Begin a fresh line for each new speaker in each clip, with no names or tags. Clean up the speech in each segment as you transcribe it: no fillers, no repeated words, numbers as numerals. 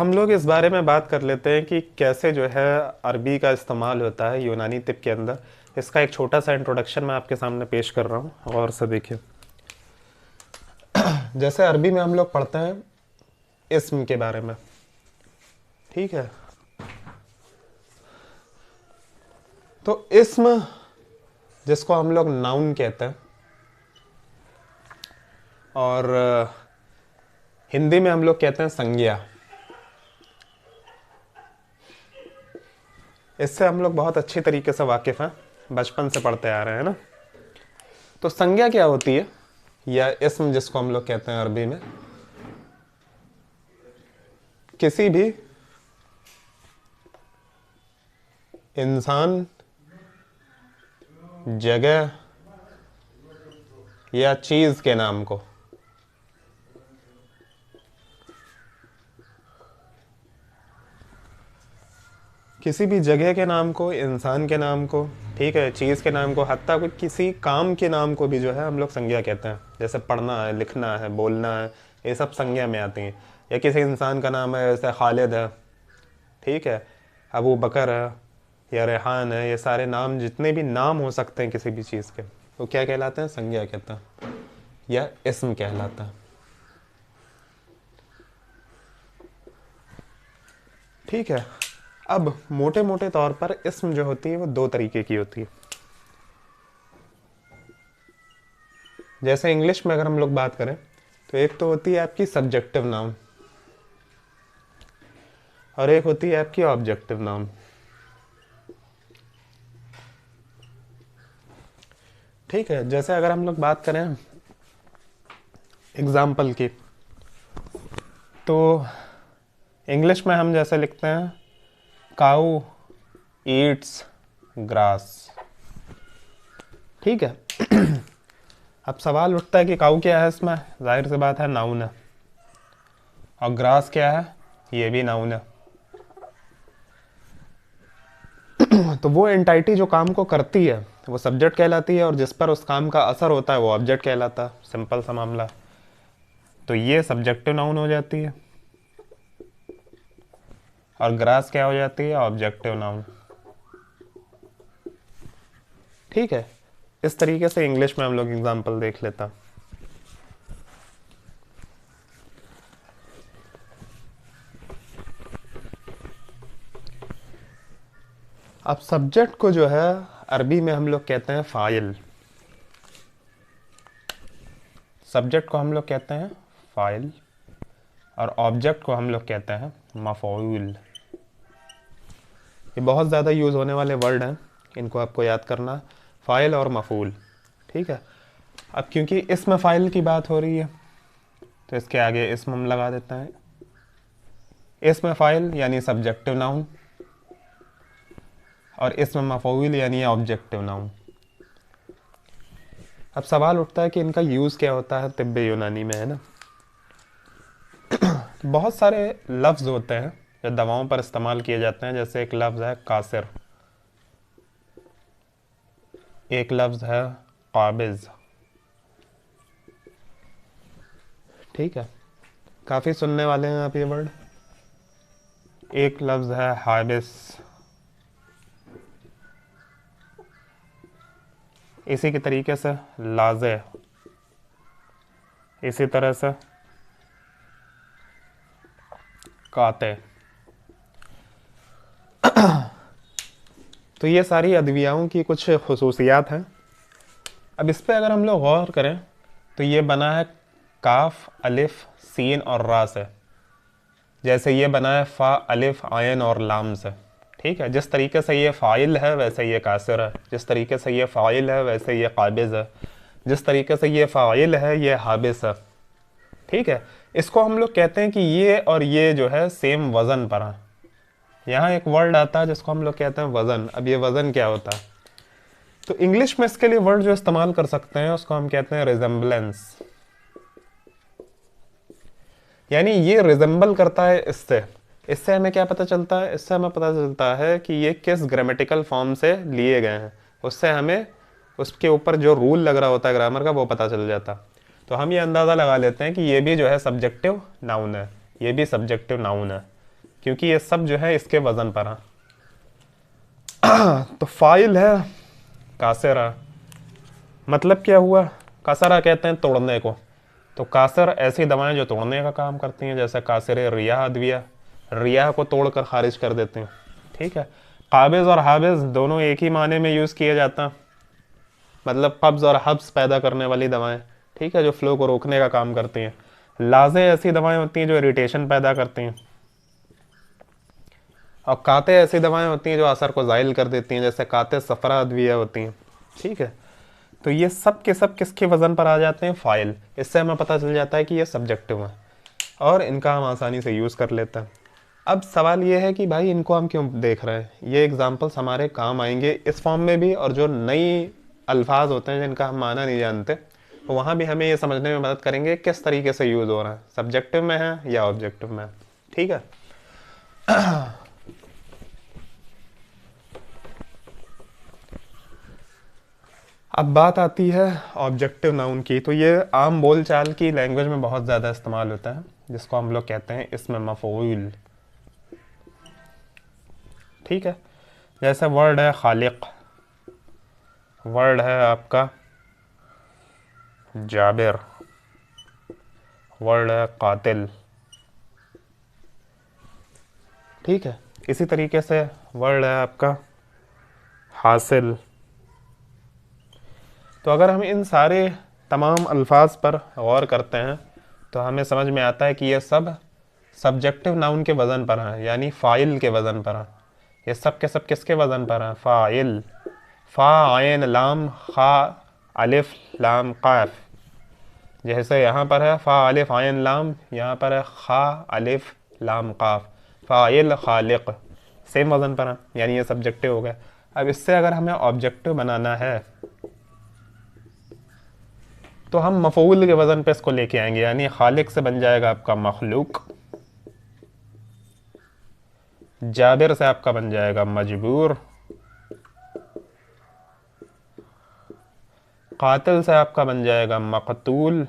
हम लोग इस बारे में बात कर लेते हैं कि कैसे जो है अरबी का इस्तेमाल होता है यूनानी तिब के अंदर। इसका एक छोटा सा इंट्रोडक्शन मैं आपके सामने पेश कर रहा हूँ और से देखिए। जैसे अरबी में हम लोग पढ़ते हैं इस्म के बारे में, ठीक है। तो इस्म जिसको हम लोग नाउन कहते हैं और हिंदी में हम लोग कहते हैं संज्ञा। इससे हम लोग बहुत अच्छी तरीके से वाकिफ़ हैं, बचपन से पढ़ते आ रहे हैं ना। तो संज्ञा क्या होती है, या इस्म जिसको हम लोग कहते हैं अरबी में, किसी भी इंसान, जगह या चीज के नाम को किसी भी जगह के नाम को, इंसान के नाम को, ठीक है, चीज़ के नाम को, हत्ता कोई किसी काम के नाम को भी जो है हम लोग संज्ञा कहते हैं। जैसे पढ़ना है, लिखना है, बोलना है, ये सब संज्ञा में आती हैं। या किसी इंसान का नाम है, जैसे खालिद है, ठीक है, अबू बकर है या रेहान है, ये सारे नाम, जितने भी नाम हो सकते हैं किसी भी चीज़ के, वो क्या कहलाते हैं? संज्ञा कहते हैं या इस्म कहलाता है, ठीक है। अब मोटे मोटे तौर पर इस्म जो होती है वो दो तरीके की होती है। जैसे इंग्लिश में अगर हम लोग बात करें तो एक तो होती है आपकी सब्जेक्टिव नाउन और एक होती है आपकी ऑब्जेक्टिव नाउन, ठीक है। जैसे अगर हम लोग बात करें एग्जाम्पल की, तो इंग्लिश में हम जैसे लिखते हैं काऊ ईट्स ग्रास, ठीक है। अब सवाल उठता है कि काऊ क्या है इसमें? जाहिर सी बात है नाउन है। और ग्रास क्या है? ये भी नाउन है। तो वो एंटाइटी जो काम को करती है वो सब्जेक्ट कहलाती है और जिस पर उस काम का असर होता है वो ऑब्जेक्ट कहलाता है। सिंपल सा मामला। तो ये सब्जेक्टिव नाउन हो जाती है और ग्रास क्या हो जाती है? ऑब्जेक्टिव नाउन, ठीक है। इस तरीके से इंग्लिश में हम लोग एग्जाम्पल देख लेता। अब सब्जेक्ट को जो है अरबी में हम लोग कहते हैं फ़ाइल। सब्जेक्ट को हम लोग कहते हैं फ़ाइल और ऑब्जेक्ट को हम लोग कहते हैं मफ़ऊल। ये बहुत ज़्यादा यूज़ होने वाले वर्ड हैं, इनको आपको याद करना, फ़ाइल और मफ़ऊल, ठीक है। अब क्योंकि इसमें फ़ाइल की बात हो रही है तो इसके आगे इसम हम लगा देते हैं। इसमें फ़ाइल यानी सब्जेक्टिव नाउन और इसमें मफ़ऊल यानी ऑब्जेक्टिव नाउन। अब सवाल उठता है कि इनका यूज़ क्या होता है तिब्बे यूनानी में, है ना। बहुत सारे लफ्ज़ होते हैं जो दवाओं पर इस्तेमाल किए जाते हैं। जैसे एक लफ्ज़ है कासिर, एक लफ्ज़ है काबिज़, ठीक है, काफ़ी सुनने वाले हैं आप ये वर्ड। एक लफ्ज़ है हाबिस, इसी के तरीके से लाजे, इसी तरह से काते। तो ये सारी अदवियाओं की कुछ खुसूसियात हैं। अब इस पर अगर हम लोग गौर करें तो ये बना है काफ, अलिफ, सीन और रा से। जैसे ये बना है फ़ा, अलिफ, आयन और लाम से, ठीक है। जिस तरीके से ये फ़ाइल है वैसे ये कासिर है, जिस तरीके से ये फ़ाइल है वैसे ये काबिज़ है, जिस तरीके से ये फ़ाइल है ये हाबिस है, ठीक है। इसको हम लोग कहते हैं कि ये और ये जो है सेम वज़न पर है। यहाँ एक वर्ड आता है जिसको हम लोग कहते हैं वज़न। अब ये वज़न क्या होता है? तो इंग्लिश में इसके लिए वर्ड जो इस्तेमाल कर सकते हैं उसको हम कहते हैं रिजेम्बलेंस, यानी ये रिजेंबल करता है इससे। इससे हमें क्या पता चलता है? इससे हमें पता चलता है कि ये किस ग्रामेटिकल फॉर्म से लिए गए हैं। उससे हमें उसके ऊपर जो रूल लग रहा होता है ग्रामर का वो पता चल जाता। तो हम ये अंदाज़ा लगा लेते हैं कि ये भी जो है सब्जेक्टिव नाउन है, ये भी सब्जेक्टिव नाउन है। क्योंकि ये सब जो है इसके वज़न पर है। तो फाइल है कासरा, मतलब क्या हुआ, कासरा कहते हैं तोड़ने को। तो कासर ऐसी दवाएं जो तोड़ने का काम करती हैं, जैसे कासर रियाह अद्विया, रियाह को तोड़कर खारिज कर देते हैं। ठीक है। काबिज और हाबिज दोनों एक ही माने में यूज़ किए जाता है, मतलब कब्ज़ और हब्स पैदा करने वाली दवाएं। ठीक है, जो फ्लो को रोकने का काम करती हैं। लाजे ऐसी दवाएं होती हैं जो इरिटेशन पैदा करती हैं, और काते ऐसी दवाएं होती हैं जो असर को ज़ाइल कर देती हैं, जैसे काते सफरा अद्विया होती हैं। ठीक है। तो ये सब के सब किसके वज़न पर आ जाते हैं, फाइल। इससे हमें पता चल जाता है कि ये सब्जेक्टिव है और इनका हम आसानी से यूज़ कर लेते हैं। अब सवाल ये है कि भाई इनको हम क्यों देख रहे हैं, ये एग्जाम्पल्स हमारे काम आएंगे इस फॉर्म में भी, और जो नई अल्फाज होते हैं जिनका हम माना नहीं जानते, तो वहाँ भी हमें ये समझने में मदद करेंगे किस तरीके से यूज़ हो रहा है, सब्जेक्टिव में है या ऑब्जेक्टिव में है। ठीक है। अब बात आती है ऑब्जेक्टिव नाउन की। तो ये आम बोलचाल की लैंग्वेज में बहुत ज़्यादा इस्तेमाल होता है, जिसको हम लोग कहते हैं इसमें मफ़ऊल। ठीक है। जैसे वर्ड है खालिक, वर्ड है आपका जाबिर, वर्ड है कातिल। ठीक है। इसी तरीके से वर्ड है आपका हासिल। तो अगर हम इन सारे तमाम अल्फाज पर गौर करते हैं तो हमें समझ में आता है कि ये सब सब्जेक्टिव नाउन के वज़न पर हैं, यानी फ़ाइल के वज़न पर हैं। ये सब के सब किसके वज़न पर हैं, फ़ाइल। फ़ा आयन लाम खा अलिफ लाम काफ, जैसे यहाँ पर है फ़ा अलिफ आयन लाम, यहाँ पर है खा अलिफ लाम काफ, फ़ाइल खालिक, सेम वज़न पर है, यानी ये सब्जेक्टिव हो गया। अब इससे अगर हमें ऑब्जेक्टिव बनाना है तो हम मफ़ऊल के वज़न पे इसको लेके आएंगे, यानी खालिक से बन जाएगा आपका मखलूक, जाबिर से आपका बन जाएगा मजबूर, कातिल से आपका बन जाएगा मकतूल।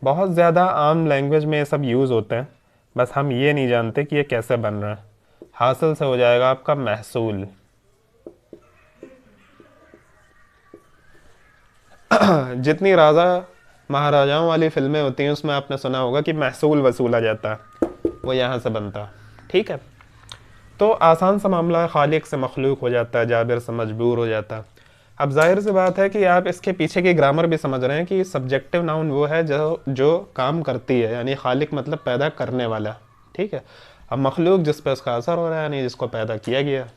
बहुत ज़्यादा आम लैंग्वेज में ये सब यूज़ होते हैं, बस हम ये नहीं जानते कि ये कैसे बन रहा है। हासिल से हो जाएगा आपका महसूल। जितनी राजा महाराजाओं वाली फिल्में होती हैं उसमें आपने सुना होगा कि महसूल वसूला जाता है, वो यहाँ से बनता है। ठीक है। तो आसान सा मामला है, खालिक से मखलूक हो जाता है, जाबिर से मजबूर हो जाता है। अब जाहिर सी बात है कि आप इसके पीछे की ग्रामर भी समझ रहे हैं कि सब्जेक्टिव नाउन वो है जो काम करती है, यानी खालिक मतलब पैदा करने वाला। ठीक है। अब मखलूक जिस पर उसका असर हो रहा है, यानी जिसको पैदा किया गया।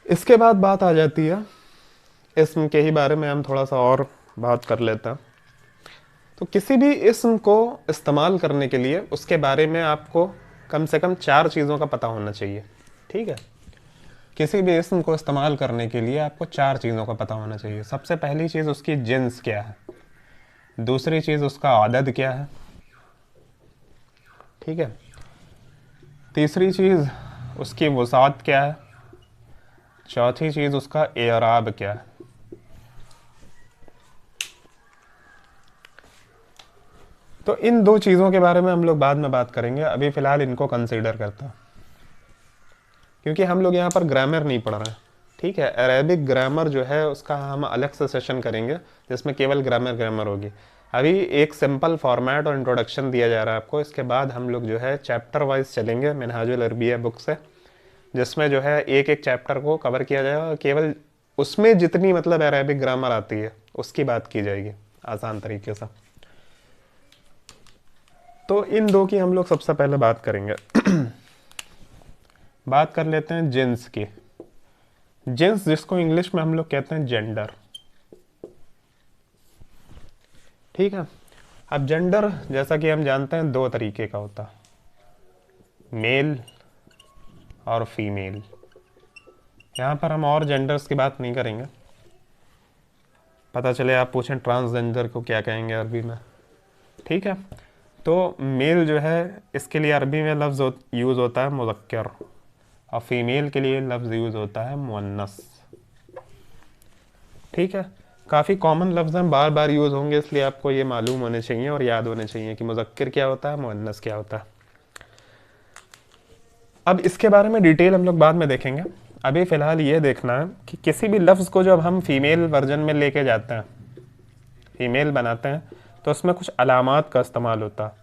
इसके बाद बात आ जाती है इस्म के ही बारे में, हम थोड़ा सा और बात कर लेते हैं। तो किसी भी इस्म को इस्तेमाल करने के लिए उसके बारे में आपको कम से कम 4 चीज़ों का पता होना चाहिए। ठीक है। किसी भी इस्म को इस्तेमाल करने के लिए आपको 4 चीज़ों का पता होना चाहिए। सबसे पहली चीज़ उसकी जिन्स क्या है, दूसरी चीज़ उसका आदद क्या है, ठीक है, तीसरी चीज़ उसकी वसात क्या है, चौथी चीज़ उसका एराब क्या है। तो इन 2 चीज़ों के बारे में हम लोग बाद में बात करेंगे, अभी फ़िलहाल इनको कंसीडर करते हैं, क्योंकि हम लोग यहाँ पर ग्रामर नहीं पढ़ रहे हैं। ठीक है। अरेबिक ग्रामर जो है उसका हम अलग से सेशन करेंगे जिसमें केवल ग्रामर होगी। अभी एक सिंपल फॉर्मेट और इंट्रोडक्शन दिया जा रहा है आपको। इसके बाद हम लोग जो है चैप्टर वाइज चलेंगे मिनहाजुल अरबिया बुक से, जिसमें जो है एक एक चैप्टर को कवर किया जाएगा और केवल उसमें जितनी मतलब अरेबिक ग्रामर आती है उसकी बात की जाएगी आसान तरीके से। तो इन 2 की हम लोग सबसे पहले बात करेंगे। बात कर लेते हैं जिन्स की। जिन्स जिसको इंग्लिश में हम लोग कहते हैं जेंडर। ठीक है। अब जेंडर जैसा कि हम जानते हैं 2 तरीके का होता है, मेल और फीमेल। यहाँ पर हम और जेंडर्स की बात नहीं करेंगे, पता चले आप पूछें ट्रांसजेंडर को क्या कहेंगे अरबी में। ठीक है। तो मेल जो है इसके लिए अरबी में लफ्ज़ यूज़ होता है मुज़क्कर, और फीमेल के लिए लफ्ज़ यूज़ होता है मुअन्नस। ठीक है। काफ़ी कॉमन लफ्ज़ हैं, बार बार यूज़ होंगे, इसलिए आपको ये मालूम होने चाहिए और याद होने चाहिए कि मुज़क्किर क्या होता है, मुअन्नस क्या होता है। अब इसके बारे में डिटेल हम लोग बाद में देखेंगे। अभी फ़िलहाल ये देखना है कि किसी भी लफ्ज़ को जब हम फीमेल वर्जन में लेके जाते हैं, फीमेल बनाते हैं, तो उसमें कुछ अलामात का इस्तेमाल होता है,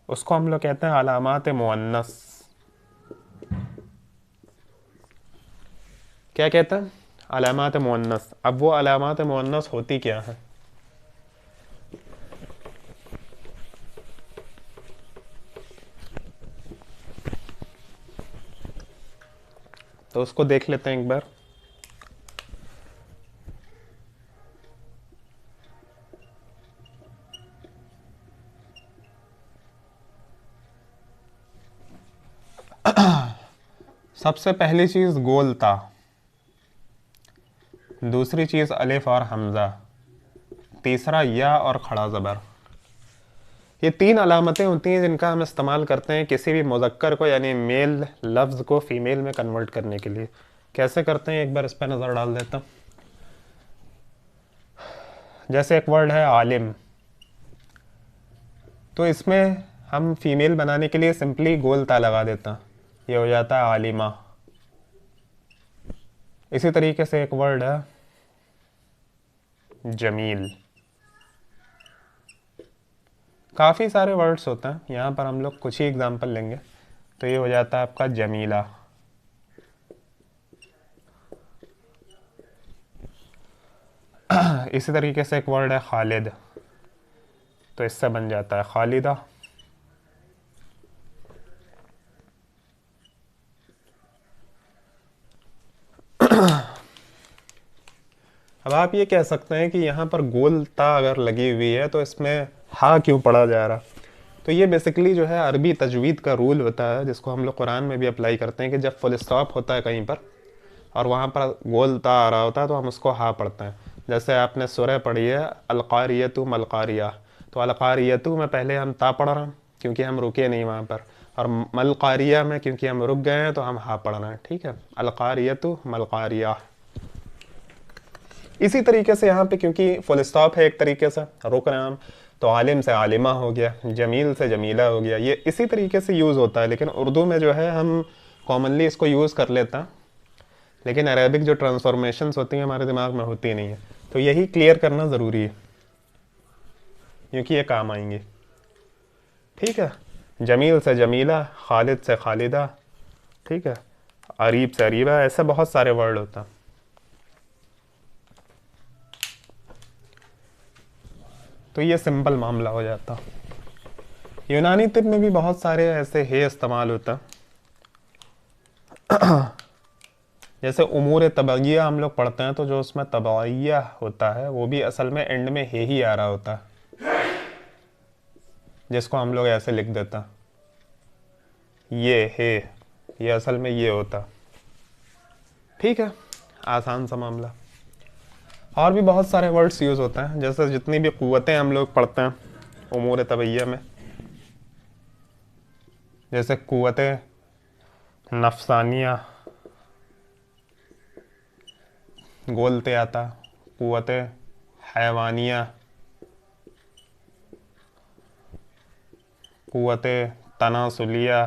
उसको हम लोग कहते हैं अलामात मुअन्नस। क्या कहते हैं? अलामात मुअन्नस। अब वो अलामात मुअन्नस होती क्या है? तो उसको देख लेते हैं एक बार। सबसे पहली चीज़ गोल ता, दूसरी चीज़ अलिफ और हमज़ा, तीसरा या और खड़ा ज़बर। ये तीन अलामतें होती हैं जिनका हम इस्तेमाल करते हैं किसी भी मुज़क्कर को यानी मेल लफ्ज़ को फ़ीमेल में कन्वर्ट करने के लिए। कैसे करते हैं एक बार इस पर नज़र डाल देता हूँ। जैसे एक वर्ड है आलिम, तो इसमें हम फीमेल बनाने के लिए सिंपली गोल ता लगा देता हैं, ये हो जाता है आलिमा। इसी तरीके से एक वर्ड है जमील। काफ़ी सारे वर्ड्स होते हैं, यहाँ पर हम लोग कुछ ही एग्जांपल लेंगे। तो ये हो जाता है आपका जमीला। इसी तरीके से एक वर्ड है खालिद, तो इससे बन जाता है खालिदा। अब आप ये कह सकते हैं कि यहाँ पर गोल ता अगर लगी हुई है तो इसमें हा क्यों पढ़ा जा रहा? तो ये बेसिकली जो है अरबी तजवीद का रूल होता है, जिसको हम लोग कुरान में भी अप्लाई करते हैं कि जब फुल स्टॉप होता है कहीं पर और वहाँ पर गोल ता आ रहा होता है तो हम उसको हा पढ़ते हैं। जैसे आपने सूरह पढ़ी है अलकारियतु मलकारिया, तो अलकारियतु में पहले हम ता पढ़ रहे हैं क्योंकि हम रुके नहीं वहाँ पर, और मलकारिया में क्योंकि हम रुक गए हैं तो हम हा पढ़ रहे हैं। ठीक है, अलकारियतु मलकारिया। इसी तरीके से यहाँ पे क्योंकि फुल स्टॉप है एक तरीके से, रुक रहे हैं हम, तो आलिम से आलिमा हो गया, जमील से जमीला हो गया। ये इसी तरीके से यूज़ होता है, लेकिन उर्दू में जो है हम कॉमनली इसको यूज़ कर लेते हैं, लेकिन अरेबिक जो ट्रांसफॉर्मेशंस होती हैं हमारे दिमाग में होती नहीं है। तो यही क्लियर करना ज़रूरी है क्योंकि ये काम आएंगे। ठीक है, जमील से जमीला, खालिद से खालिदा, ठीक है, अरीब से अरीबा, ऐसे बहुत सारे वर्ड होता है। तो ये सिंपल मामला हो जाता। यूनानी तिब में भी बहुत सारे ऐसे हे इस्तेमाल होता, जैसे उमूर तबैया हम लोग पढ़ते हैं, तो जो उसमें तबैया होता है वो भी असल में एंड में हे ही आ रहा होता है, जिसको हम लोग ऐसे लिख देता ये हे, ये असल में ये होता। ठीक है, आसान सा मामला। और भी बहुत सारे वर्ड्स यूज़ होते हैं, जैसे जितनी भी क़ुव्वतें हम लोग पढ़ते हैं उमूर तबैया में, जैसे क़ुव्वत नफ्सानिया गोलते आता, क़ुव्वत हैवानिया, क़ुव्वत तनासुलिया,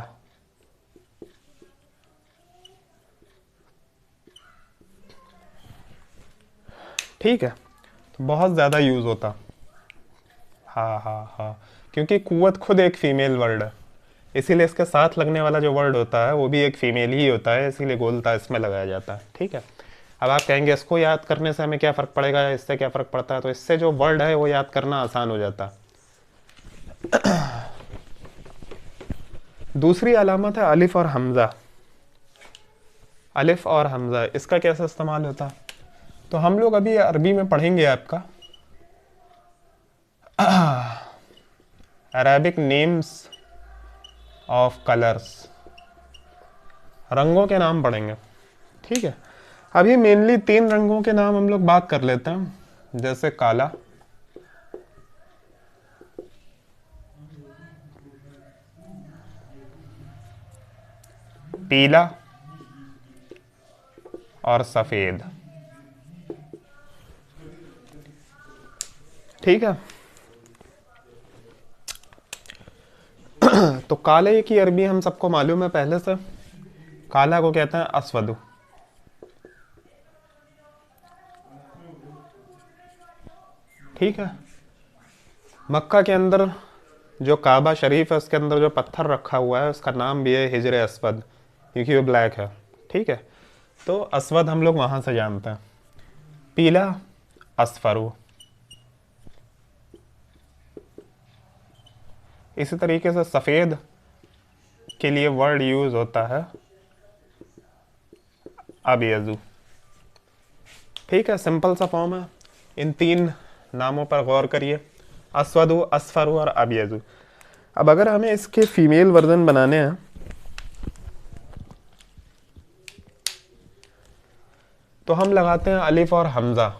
ठीक है, तो बहुत ज़्यादा यूज़ होता। हाँ हाँ हाँ, क्योंकि क़ुव्वत खुद एक फ़ीमेल वर्ड है, इसीलिए इसके साथ लगने वाला जो वर्ड होता है वो भी एक फ़ीमेल ही होता है, इसीलिए गोलता इसमें लगाया जाता है। ठीक है, अब आप कहेंगे इसको याद करने से हमें क्या फ़र्क पड़ेगा या इससे क्या फ़र्क पड़ता है? तो इससे जो वर्ड है वो याद करना आसान हो जाता। दूसरी अलामत है अलिफ और हमज़ा। अलिफ और हमज़ा, इसका कैसे इस्तेमाल होता? तो हम लोग अभी अरबी में पढ़ेंगे आपका अरेबिक नेम्स ऑफ कलर्स, रंगों के नाम पढ़ेंगे। ठीक है, अभी मेनली 3 रंगों के नाम हम लोग बात कर लेते हैं, जैसे काला, पीला और सफ़ेद। ठीक है। तो काले की अरबी हम सबको मालूम है पहले से, काला को कहते हैं अस्वदु। ठीक है। मक्का के अंदर जो काबा शरीफ है उसके अंदर जो पत्थर रखा हुआ है उसका नाम भी है हिजर अस्वद, क्योंकि वो ब्लैक है। ठीक है। तो अस्वद हम लोग वहां से जानते हैं। पीला अस्फरू। इसी तरीके से सफ़ेद के लिए वर्ड यूज होता है अबियजू। ठीक है, सिंपल सा फॉर्म है। इन तीन नामों पर गौर करिए, अस्वदु, अस्फरू और अबियजू। अब अगर हमें इसके फीमेल वर्जन बनाने हैं तो हम लगाते हैं अलिफ और हमजा,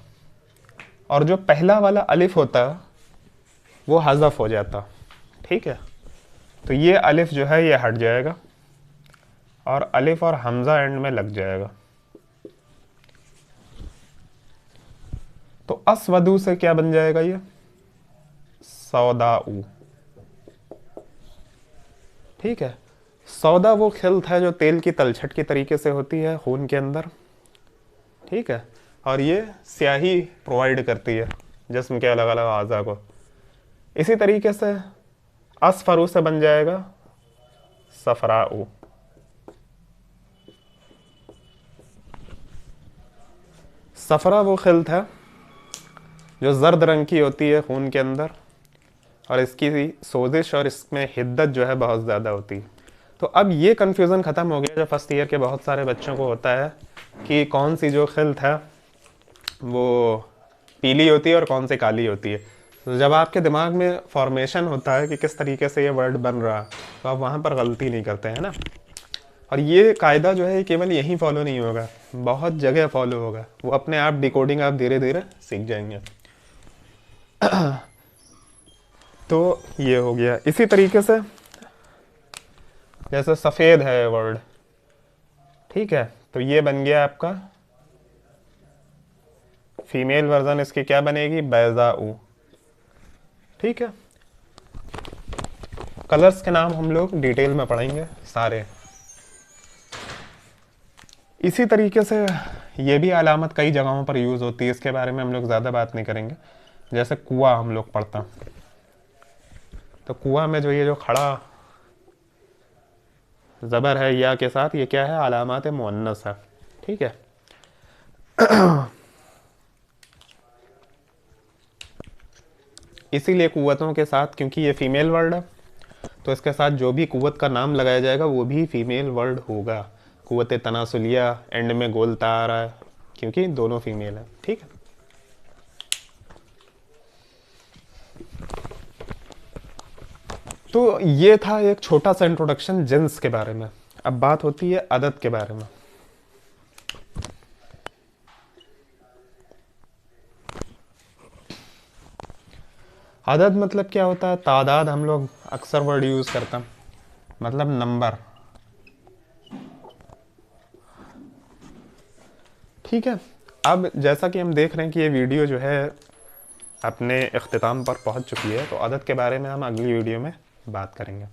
और जो पहला वाला अलिफ होता है वो हज़फ हो जाता। ठीक है। तो ये अलिफ जो है ये हट जाएगा और अलिफ और हमजा एंड में लग जाएगा। तो अस्वदु से क्या बन जाएगा, ये सौदाऊ। ठीक है। सौदा वो खिल्त है जो तेल की तलछट की तरीके से होती है खून के अंदर। ठीक है। और ये स्याही प्रोवाइड करती है जिस्म के अलग अलग अज़ा को। इसी तरीके से अस्फरू से बन जाएगा सफराऊ। सफरा वो खिल्त है जो जर्द रंग की होती है खून के अंदर, और इसकी सोजिश और इसमें हिद्दत जो है बहुत ज़्यादा होती है। तो अब ये कन्फ्यूज़न ख़त्म हो गया जो फर्स्ट ईयर के बहुत सारे बच्चों को होता है कि कौन सी जो खिल्त है वो पीली होती है और कौन सी काली होती है। तो जब आपके दिमाग में फॉर्मेशन होता है कि किस तरीके से ये वर्ड बन रहा है तो आप वहाँ पर गलती नहीं करते हैं ना। और ये कायदा जो है केवल यहीं फॉलो नहीं होगा, बहुत जगह फॉलो होगा। वो अपने आप डिकोडिंग आप धीरे धीरे सीख जाएंगे। तो ये हो गया। इसी तरीके से जैसे सफ़ेद है वर्ड, ठीक है, तो ये बन गया आपका फीमेल वर्जन, इसकी क्या बनेगी, बैज़ाऊ। ठीक है। कलर्स के नाम हम लोग डिटेल में पढ़ेंगे सारे। इसी तरीके से ये भी अलामत कई जगहों पर यूज़ होती है, इसके बारे में हम लोग ज़्यादा बात नहीं करेंगे। जैसे कुआं हम लोग पढ़ते हैं, तो कुआं में जो ये जो खड़ा ज़बर है या के साथ, ये क्या है, अलामत मुअन्नस है। ठीक है। इसीलिए कुव्वतों के साथ, क्योंकि ये फीमेल वर्ड है तो इसके साथ जो भी कुव्वत का नाम लगाया जाएगा वो भी फीमेल वर्ड होगा। कुव्वत तनासुलिया एंड में गोल ता आ रहा है क्योंकि दोनों फीमेल है। ठीक है। तो ये था एक छोटा सा इंट्रोडक्शन जिन्स के बारे में। अब बात होती है अदद के बारे में। अदद मतलब क्या होता है, तादाद हम लोग अक्सर वर्ड यूज करते हैं, मतलब नंबर। ठीक है। अब जैसा कि हम देख रहे हैं कि ये वीडियो जो है अपने इख्तिताम पर पहुंच चुकी है, तो अदद के बारे में हम अगली वीडियो में बात करेंगे।